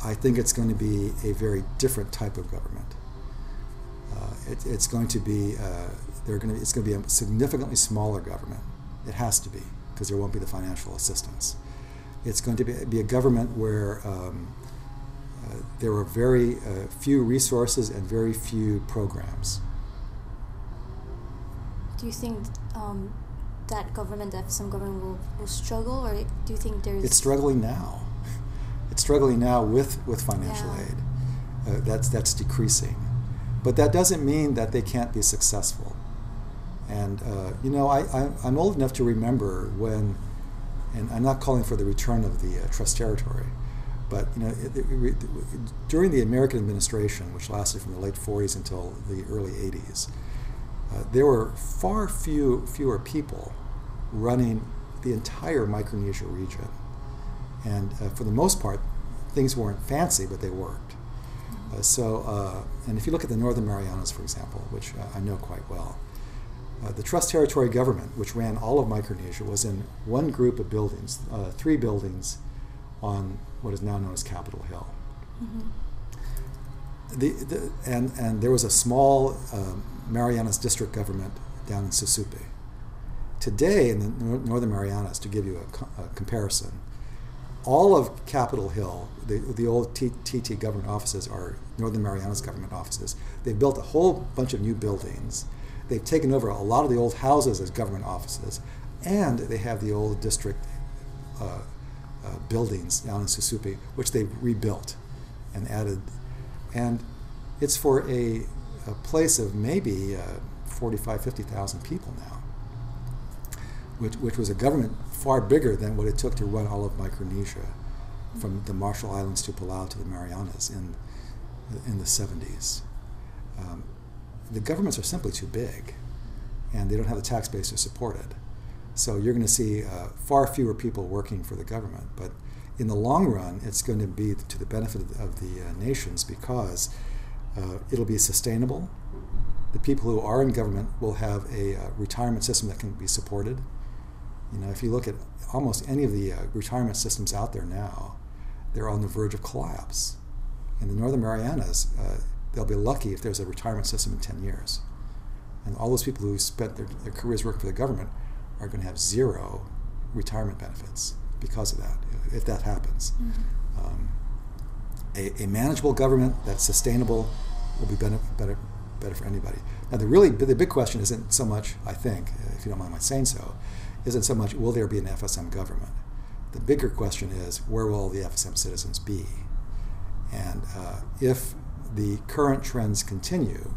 I think it's going to be a very different type of government. It's going to be it's going to be a significantly smaller government. It has to be, because there won't be the financial assistance. It's going to be a government where there are very few resources and very few programs. Do you think that government, the FSM government, will struggle, or do you think there's... It's struggling now. It's struggling now with financial aid. That's decreasing. But that doesn't mean that they can't be successful. And, I'm old enough to remember when, and I'm not calling for the return of the trust territory, but during the American administration, which lasted from the late 40s until the early 80s, there were far fewer people running the entire Micronesia region. And for the most part, things weren't fancy, but they worked. And if you look at the Northern Marianas, for example, which I know quite well, the Trust Territory government, which ran all of Micronesia, was in one group of buildings, 3 buildings on what is now known as Capitol Hill. Mm-hmm. And there was a small Marianas district government down in Susupe. Today, in the Northern Marianas, to give you a comparison, all of Capitol Hill, the old TT government offices, are Northern Marianas government offices. They've built a whole bunch of new buildings. They've taken over a lot of the old houses as government offices, and they have the old district buildings down in Susupe, which they've rebuilt and added. And it's for a place of maybe 45,000, 50,000 people now, which was a government far bigger than what it took to run all of Micronesia, from the Marshall Islands to Palau to the Marianas in the 70s. The governments are simply too big, and they don't have the tax base to support it. So you're going to see far fewer people working for the government. But in the long run, it's going to be to the benefit of the nations, because it'll be sustainable. The people who are in government will have a retirement system that can be supported. If you look at almost any of the retirement systems out there now, they're on the verge of collapse. In the Northern Marianas, they'll be lucky if there's a retirement system in 10 years. And all those people who spent their careers working for the government are going to have 0 retirement benefits because of that, if that happens. Mm-hmm. A manageable government that's sustainable will be better for anybody. Now, the big question isn't so much, I think, if you don't mind my saying so, isn't so much will there be an FSM government. The bigger question is, where will all the FSM citizens be? And if the current trends continue,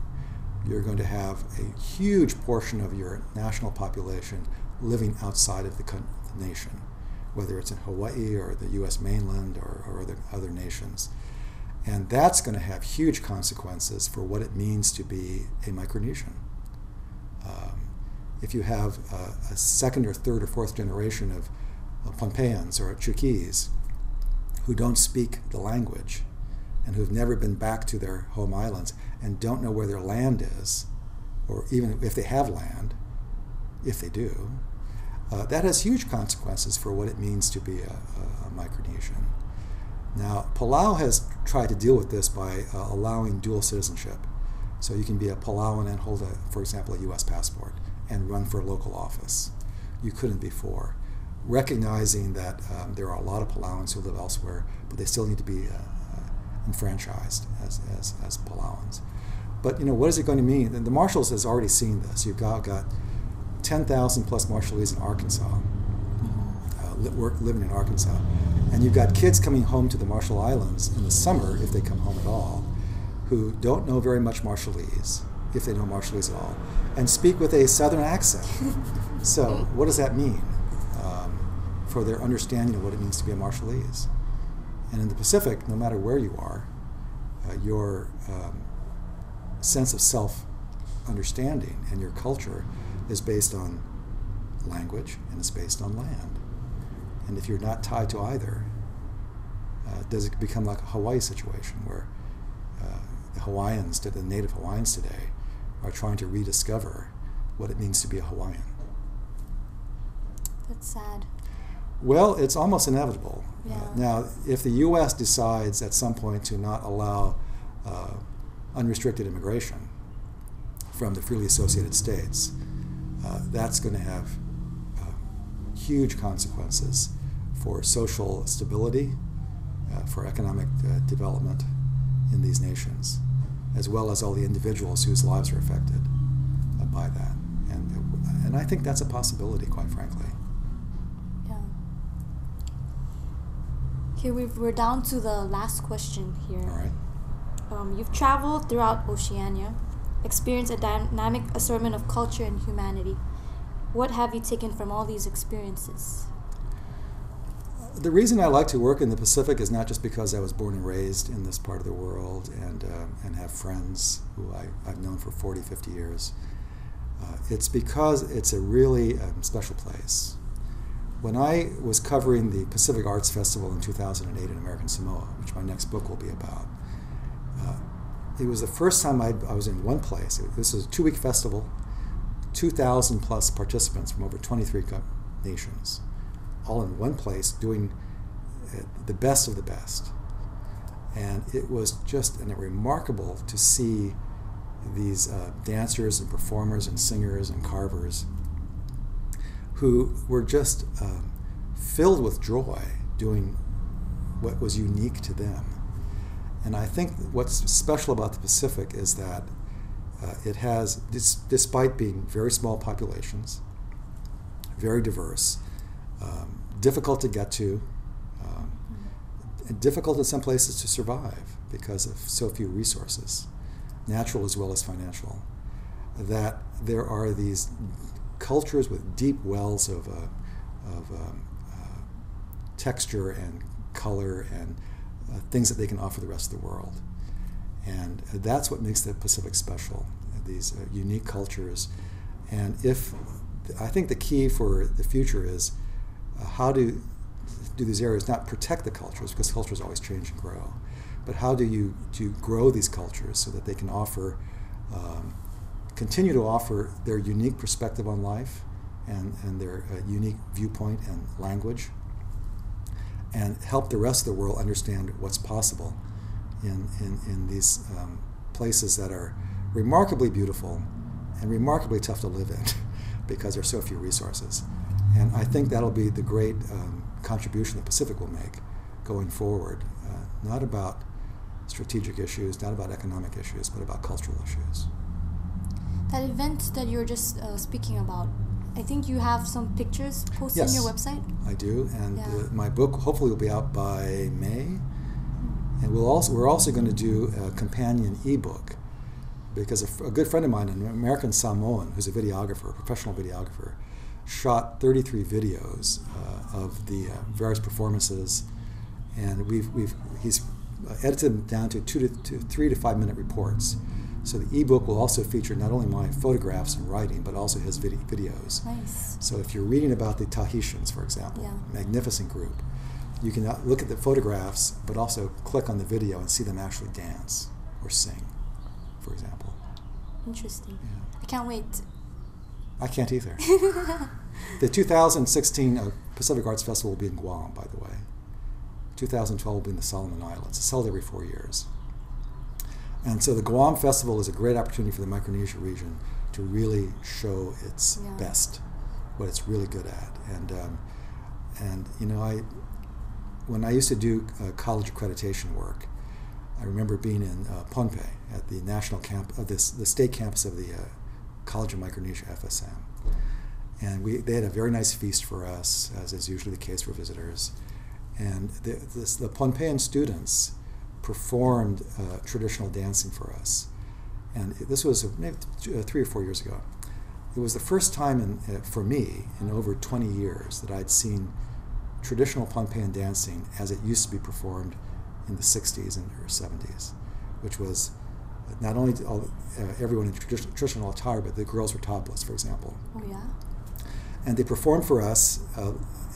you're going to have a huge portion of your national population living outside of the nation, whether it's in Hawaii or the U.S. mainland or other nations. And that's going to have huge consequences for what it means to be a Micronesian. If you have a second or third or fourth generation of Pohnpeians or Chuukese who don't speak the language and who've never been back to their home islands and don't know where their land is, or even if they have land, if they do, that has huge consequences for what it means to be a Micronesian. Now, Palau has tried to deal with this by allowing dual citizenship. So you can be a Palauan and hold, for example, a U.S. passport and run for a local office. You couldn't before. Recognizing that there are a lot of Palauans who live elsewhere, but they still need to be enfranchised as Palauans. But what is it going to mean? And the Marshalls has already seen this. You've got 10,000 plus Marshallese in Arkansas, living in Arkansas. And you've got kids coming home to the Marshall Islands in the summer, if they come home at all, who don't know very much Marshallese, if they know Marshallese at all, and speak with a Southern accent. So what does that mean for their understanding of what it means to be a Marshallese? And in the Pacific, no matter where you are, your sense of self-understanding and your culture is based on language and it's based on land. And if you're not tied to either, does it become like a Hawaii situation where the Hawaiians, the native Hawaiians today, are trying to rediscover what it means to be a Hawaiian? That's sad. Well, it's almost inevitable. Yeah. Now, if the U.S. decides at some point to not allow unrestricted immigration from the freely associated states, that's going to have huge consequences for social stability, for economic development in these nations, as well as all the individuals whose lives are affected by that. And I think that's a possibility, quite frankly. Yeah. Okay, we're down to the last question here. All right. You've traveled throughout Oceania, experienced a dynamic assortment of culture and humanity. What have you taken from all these experiences? The reason I like to work in the Pacific is not just because I was born and raised in this part of the world and have friends who I've known for 40, 50 years. It's because it's a really special place. When I was covering the Pacific Arts Festival in 2008 in American Samoa, which my next book will be about, it was the first time I was in one place. This was a 2-week festival, 2,000 plus participants from over 23 nations, all in one place doing the best of the best. And it was just remarkable to see these dancers and performers and singers and carvers who were just filled with joy doing what was unique to them. And I think what's special about the Pacific is that it has, despite being very small populations, very diverse, difficult to get to, and difficult in some places to survive because of so few resources, natural as well as financial, that there are these cultures with deep wells of texture and color and things that they can offer the rest of the world. And that's what makes the Pacific special, these unique cultures. And I think the key for the future is how do these areas not protect the cultures, because cultures always change and grow, but how do you grow these cultures so that they can offer, continue to offer their unique perspective on life and their unique viewpoint and language, and help the rest of the world understand what's possible in these places that are remarkably beautiful and remarkably tough to live in because there's so few resources. And I think that'll be the great contribution the Pacific will make going forward, not about strategic issues, not about economic issues, but about cultural issues. That event that you were just speaking about, I think you have some pictures posted Yes, on your website? I do, and Yeah. my book hopefully will be out by May. And we're also going to do a companion ebook, because a good friend of mine, an American Samoan, who's a videographer, a professional videographer, shot 33 videos of the various performances, and he's edited them down to 3 to 5 minute reports. So the ebook will also feature not only my photographs and writing, but also his videos. Nice. So if you're reading about the Tahitians, for example, Yeah. magnificent group, you can look at the photographs, but also click on the video and see them actually dance or sing, for example. Interesting. Yeah. I can't wait. I can't either. The 2016 Pacific Arts Festival will be in Guam, by the way. 2012 will be in the Solomon Islands. It's held every 4 years. And so the Guam Festival is a great opportunity for the Micronesia region to really show its best, what it's really good at. And you know, when I used to do college accreditation work, I remember being in Pohnpei at the national the state campus of the College of Micronesia, FSM. And they had a very nice feast for us, as is usually the case for visitors. And the Pohnpeian students performed traditional dancing for us. And this was maybe 3 or 4 years ago. It was the first time for me in over 20 years that I'd seen traditional Pohnpeian dancing as it used to be performed in the 60s and or 70s, which was not only everyone in traditional attire, but the girls were topless, for example. Oh, yeah? And they performed for us,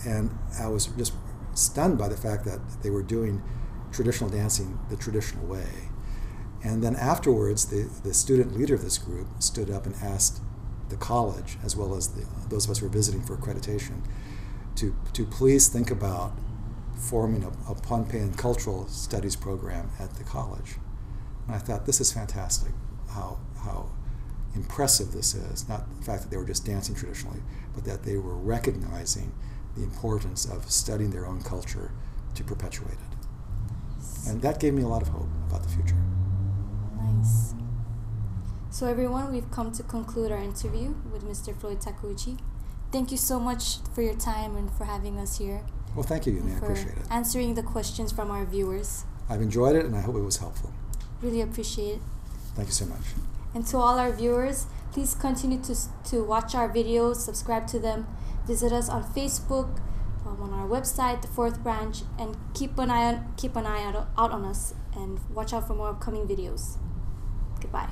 and I was just stunned by the fact that they were doing traditional dancing the traditional way. And then afterwards, the student leader of this group stood up and asked the college, as well as those of us who were visiting for accreditation, to please think about forming a Pohnpeian cultural studies program at the college. And I thought, this is fantastic, how impressive this is. Not the fact that they were just dancing traditionally, but that they were recognizing the importance of studying their own culture to perpetuate it. And that gave me a lot of hope about the future. Nice. So everyone, we've come to conclude our interview with Mr. Floyd Takeuchi. Thank you so much for your time and for having us here. Well, thank you, Yuni. I appreciate it. Answering the questions from our viewers. I've enjoyed it, and I hope it was helpful. Really appreciate it. Thank you so much. And to all our viewers, please continue to watch our videos, subscribe to them, visit us on Facebook, on our website, the Fourth Branch, and keep an eye out on us and watch out for more upcoming videos. Goodbye.